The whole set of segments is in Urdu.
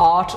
8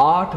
8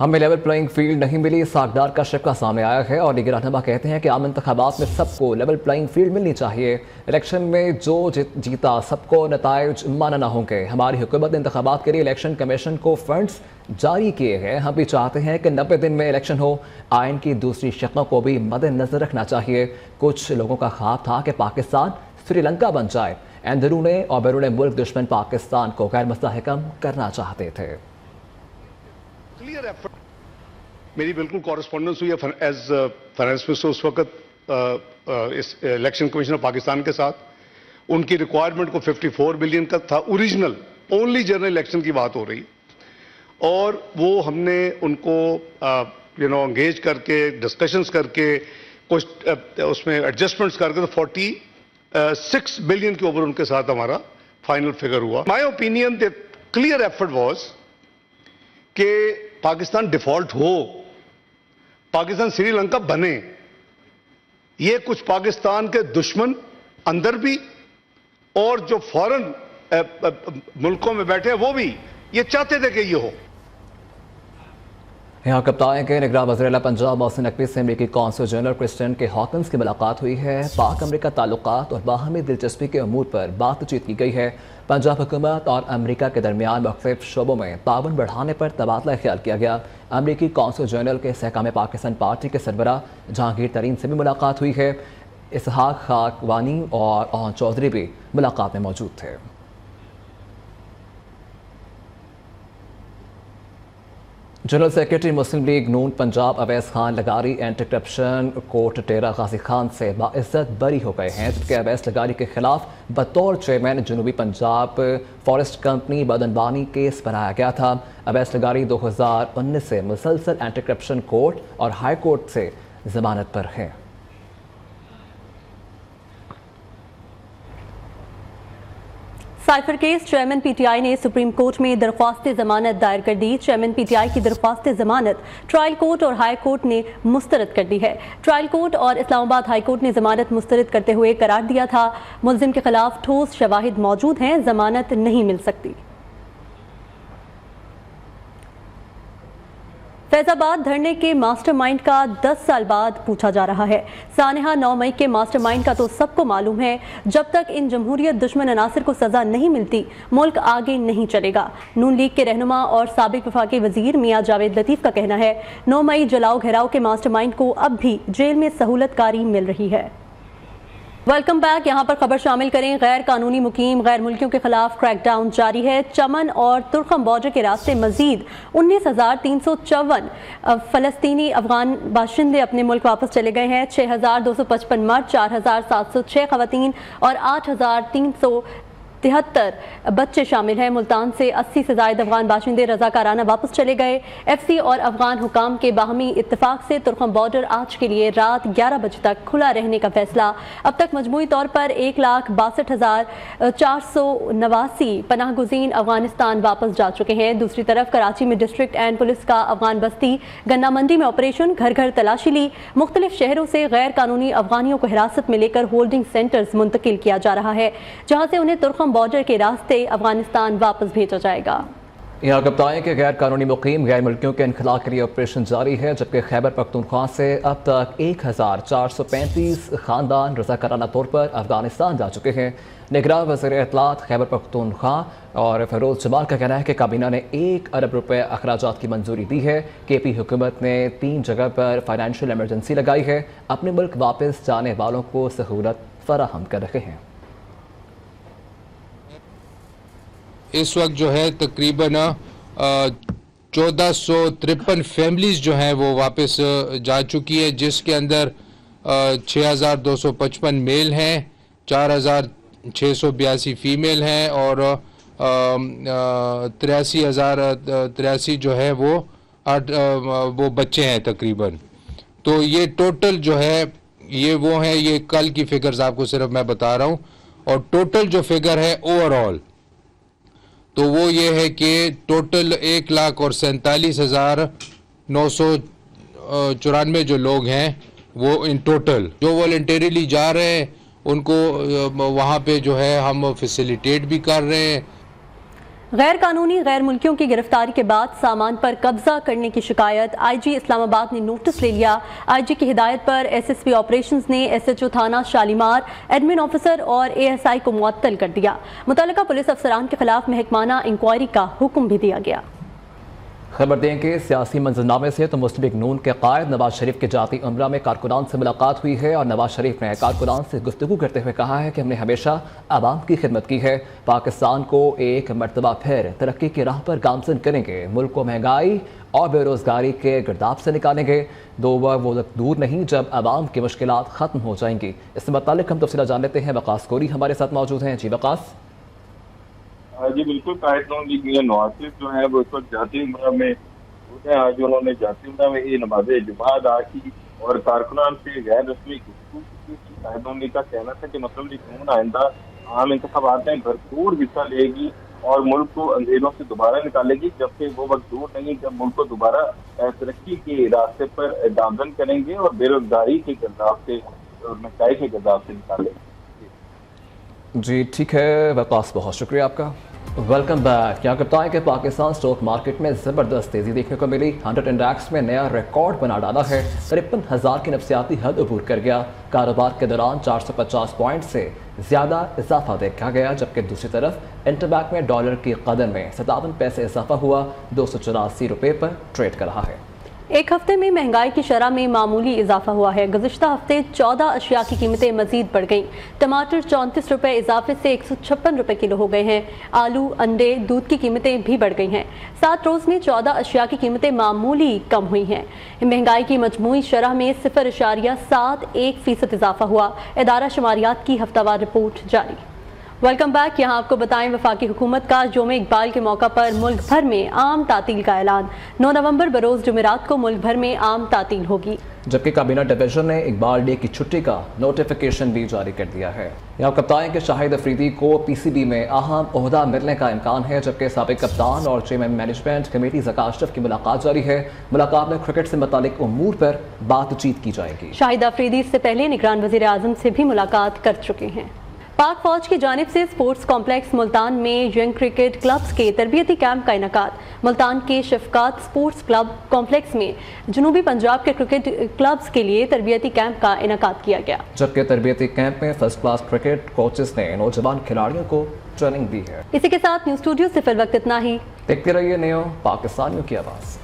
ہمیں لیول پلائنگ فیلڈ نہیں ملی، ساکدار کا شکوہ سامنے آیا ہے اور دیگر رہنما کہتے ہیں کہ عام انتخابات میں سب کو لیول پلائنگ فیلڈ ملنی چاہیے۔ الیکشن میں جو جیتا سب کو نتائج ماننا ہوں گے۔ ہماری حکومت نے انتخابات کے لیے الیکشن کمیشن کو فنڈز جاری کیے ہیں، ہم بھی چاہتے ہیں کہ 90 دن میں الیکشن ہو۔ آئین کی دوسری شقوں کو بھی مد نظر رکھنا چاہیے۔ کچھ لوگوں کا خواب تھا کہ پاکستان سری لنکا بن جائے، اندرون اور بیرون ملک دشمن پاکستان کو غیر مستحکم کرنا چاہتے تھے۔ میری بالکل کورسپونڈنس ہوئی ہے ایز فائنانس منسٹر اس وقت اس الیکشن کمیشن آف پاکستان کے ساتھ۔ ان کی ریکوائرمنٹ کو 54 بلین کا تھا، اوریجنل اونلی جنرل الیکشن کی بات ہو رہی، اور وہ ہم نے ان کو انگیج کر کے ڈسکشنز کر کے کچھ اس میں ایڈجسٹمنٹس کر کے 46 بلین کے اوپر ان کے ساتھ ہمارا فائنل فگر ہوا۔ My opinion the clear effort was کہ پاکستان ڈیفالٹ ہو، پاکستان سری لنکا بنے۔ یہ کچھ پاکستان کے دشمن اندر بھی اور جو فورن ملکوں میں بیٹھے وہ بھی یہ چاہتے تھے کہ یہ ہو۔ یہاں کپتان کے نگراں وزیر اعلیٰ پنجاب محسن نقوی سے امریکی قونصل جنرل کرسٹین کے ہاکنز کی ملاقات ہوئی ہے۔ پاک امریکہ تعلقات اور باہمی دلچسپی کے امور پر بات چیت کی گئی ہے۔ پنجاب حکومت اور امریکہ کے درمیان مختلف شعبوں میں تعاون بڑھانے پر تبادلہ خیال کیا گیا۔ امریکی قونصل جنرل کے استحکام پاکستان پارٹی کے سربراہ جہانگیر ترین سے بھی ملاقات ہوئی ہے۔ اسحاق خاکوانی اور اون چودھری بھی ملاقات میں موجود تھے۔ جنرل سیکرٹری مسلم لیگ نون پنجاب اویس خان لگاری anti corruption court Dera Ghazi Khan سے باعزت بری ہو گئے ہیں، جبکہ اویس لگاری کے خلاف بطور چیئرمین جنوبی پنجاب فارسٹ کمپنی بدعنوانی کیس بنایا گیا تھا۔ اویس لگاری 2019 سے مسلسل اینٹی کرپشن کورٹ اور ہائی کورٹ سے ضمانت پر ہیں۔ Cipher case chairman P T I نے سپریم کورٹ میں درخواست ضمانت دائر کر دی۔ چیئرمین پی ٹی آئی کی درخواست ضمانت ٹرائل کورٹ اور ہائی کورٹ نے مسترد کر دی ہے۔ ٹرائل کورٹ اور اسلام آباد ہائی کورٹ نے ضمانت مسترد کرتے ہوئے قرار دیا تھا ملزم کے خلاف ٹھوس شواہد موجود ہیں، ضمانت نہیں مل سکتی۔ فیض آباد دھرنے کے ماسٹر مائنڈ کا 10 سال بعد پوچھا جا رہا ہے۔ سانحہ 9 مئی کے ماسٹر مائنڈ کا تو سب کو معلوم ہے، جب تک ان جمہوریت دشمن عناصر کو سزا نہیں ملتی ملک آگے نہیں چلے گا۔ نون لیگ کے رہنما اور سابق وفاقی وزیر میاں جاوید لطیف کا کہنا ہے 9 مئی جلاؤ گھیراؤ کے ماسٹر مائنڈ کو اب بھی جیل میں سہولت کاری مل رہی ہے۔ ویلکم بیک، یہاں پر خبر شامل کریں۔ غیر قانونی مقیم غیر ملکیوں کے خلاف کریک ڈاؤن جاری ہے۔ چمن اور ترخم بارڈر کے راستے مزید 19,354 فلسطینی افغان باشندے اپنے ملک واپس چلے گئے ہیں۔ 6,255 مرد، 4,706 خواتین اور 8,373 بچے شامل ہیں۔ ملتان سے 80 سے زائد افغان باشندے رضاکارانہ واپس چلے گئے۔ ایف سی اور افغان حکام کے باہمی اتفاق سے ترخم بارڈر آج کے لیے رات 11 بجے تک کھلا رہنے کا فیصلہ۔ اب تک مجموعی طور پر 1,62,489 پناہ گزین افغانستان واپس جا چکے ہیں۔ دوسری طرف کراچی میں ڈسٹرکٹ اینڈ پولیس کا افغان بستی گنا منڈی میں آپریشن گھر گھر تلاشی لی۔ مختلف شہروں سے غیر قانونی افغانیوں کو حراست میں لے کر ہولڈنگ سینٹرز منتقل کیا جا رہا ہے، جہاں سے انہیں ترخم بارڈر کے راستے افغانستان واپس بھیجا جائے گا۔ یہاں بتائیں کہ غیر قانونی مقیم غیر ملکیوں کے انخلاء کے لیے آپریشن جاری ہے، جبکہ خیبر پختونخوا سے اب تک 1,435 خاندان رضاکارانہ طور پر افغانستان جا چکے ہیں۔ نگراں وزیر اطلاعات خیبر پختونخوا اور فیروز جمال کا کہنا ہے کہ کابینہ نے 1 ارب روپے اخراجات کی منظوری دی ہے۔ کے پی حکومت نے 3 جگہ پر فائنینشیل ایمرجنسی لگائی ہے، اپنے ملک واپس جانے والوں کو سہولت فراہم کر رہے ہیں۔ اس وقت جو ہے تقریباً 1453 فیملیز جو ہیں وہ واپس جا چکی ہے، جس کے اندر 6,255 میل ہیں، 4,682 فیمیل ہیں اور 83,083 جو ہے وہ بچے ہیں تقریباً۔ تو یہ ٹوٹل جو ہے یہ وہ ہیں، یہ کل کی فگرز آپ کو صرف میں بتا رہا ہوں، اور ٹوٹل جو فگر ہے اوور آل تو وہ یہ ہے کہ ٹوٹل 1,47,994 جو لوگ ہیں وہ ان ٹوٹل جو والنٹیریلی جا رہے ہیں ان کو وہاں پہ جو ہے ہم فیسیلیٹیٹ بھی کر رہے ہیں۔ غیر قانونی غیر ملکیوں کی گرفتاری کے بعد سامان پر قبضہ کرنے کی شکایت آئی جی اسلام آباد نے نوٹس لے لیا۔ آئی جی کی ہدایت پر ایس ایس پی آپریشنز نے ایس ایچ او تھانہ شالیمار، ایڈمن آفیسر اور اے ایس آئی کو معطل کر دیا۔ متعلقہ پولیس افسران کے خلاف محکمانہ انکوائری کا حکم بھی دیا گیا۔ خبر دیں کہ سیاسی منظرنامے سے تو مسلم لیگ نون کے قائد نواز شریف کے جاتی عمرہ میں کارکنان سے ملاقات ہوئی ہے اور نواز شریف نے کارکنان سے گفتگو کرتے ہوئے کہا ہے کہ ہم نے ہمیشہ عوام کی خدمت کی ہے، پاکستان کو ایک مرتبہ پھر ترقی کی راہ پر گامزن کریں گے، ملک کو مہنگائی اور بے روزگاری کے گرداب سے نکالیں گے، وہ وقت دور نہیں جب عوام کی مشکلات ختم ہو جائیں گی۔ اس سے متعلق ہم تفصیلات جان لیتے ہیں، وقاص کوری ہمارے ساتھ موجود ہیں۔ جی وقاص۔ جی بالکل، قائد نون لیگ نواز شریف جو ہے وہ اس وقت جاتی عمرہ میں آج انہوں نے جاتی عمرہ میں یہ نماز جمعہ ادا کی اور کارکنان سے غیر رسمی گفتگو کی۔ قائد نون لیگ کا کہنا تھا کہ مسلم لیگ نون آئندہ عام انتخابات میں بھرپور حصہ لے گی اور ملک کو اندھیروں سے دوبارہ نکالے گی، جبکہ وہ وقت دور نہیں جب ملک کو دوبارہ ترقی کے راستے پر گامزن کریں گے اور بے روزگاری کے گرداب سے اور مہنگائی کے گرداب سے نکالیں گے۔ جی ٹھیک ہے وقاص، بہت شکریہ آپ کا۔ Welcome back. یہاں بتائیں کہ پاکستان سٹاک مارکیٹ میں زبردست تیزی دیکھنے کو ملی۔ 100 انڈیکس میں نیا ریکارڈ بنا ڈالا ہے، 53,000 کی نفسیاتی حد عبور کر گیا۔ کاروبار کے دوران 450 پوائنٹ سے زیادہ اضافہ دیکھا گیا، جبکہ دوسری طرف انٹر بینک میں ڈالر کی قدر میں 57 پیسے اضافہ ہوا، 284 روپے پر ٹریڈ کر رہا ہے۔ ایک ہفتے میں مہنگائی کی شرح میں معمولی اضافہ ہوا ہے۔ گزشتہ ہفتے 14 اشیاء کی قیمتیں مزید بڑھ گئیں۔ ٹماٹر 34 روپے اضافے سے 156 روپے کلو ہو گئے ہیں۔ آلو، انڈے، دودھ کی قیمتیں بھی بڑھ گئی ہیں۔ 7 روز میں 14 اشیاء کی قیمتیں معمولی کم ہوئی ہیں۔ مہنگائی کی مجموعی شرح میں 0.71% اضافہ ہوا۔ ادارہ شماریات کی ہفتہ وار رپورٹ جاری۔ Welcome back. یہاں آپ کو بتائیں وفاقی حکومت کا یوم اقبال کے موقع پر ملک بھر میں عام تعطیل کا اعلان۔ 9 نومبر بروز جمعرات کو ملک بھر میں عام تعطیل ہوگی، جبکہ کابینہ ڈویژن نے اقبال ڈے کی چھٹی کا نوٹیفیکیشن بھی جاری کر دیا ہے۔ یہاں آپ کو بتائیں کہ شاہد افریدی کو پی سی بی میں اہم عہدہ ملنے کا امکان ہے، جبکہ سابق کپتان اور چیئرمین مینجمنٹ کمیٹی ذکا اشرف کی ملاقات جاری ہے۔ ملاقات میں کرکٹ سے متعلق امور پر بات چیت کی جائے گی۔ شاہد افریدی اس سے پہلے نگران وزیر اعظم سے بھی ملاقات کر چکے ہیں۔ پاک فوج کی جانب سے سپورٹس کمپلیکس ملتان میں ینگ کرکٹ کلبز کے تربیتی کیمپ کا انعقاد۔ ملتان کے شفقات سپورٹس کلب کمپلیکس میں جنوبی پنجاب کے کرکٹ کلبز کے لیے تربیتی کیمپ کا انعقاد کیا گیا، جبکہ تربیتی کیمپ میں فرسٹ کلاس کرکٹ کوچز نے نوجوان کھلاڑیوں کو ٹریننگ دی ہے۔ اسی کے ساتھ نیوز اسٹوڈیو سے فی الوقت اتنا ہی۔ دیکھتے رہیے نیو پاکستانیوں کی آواز۔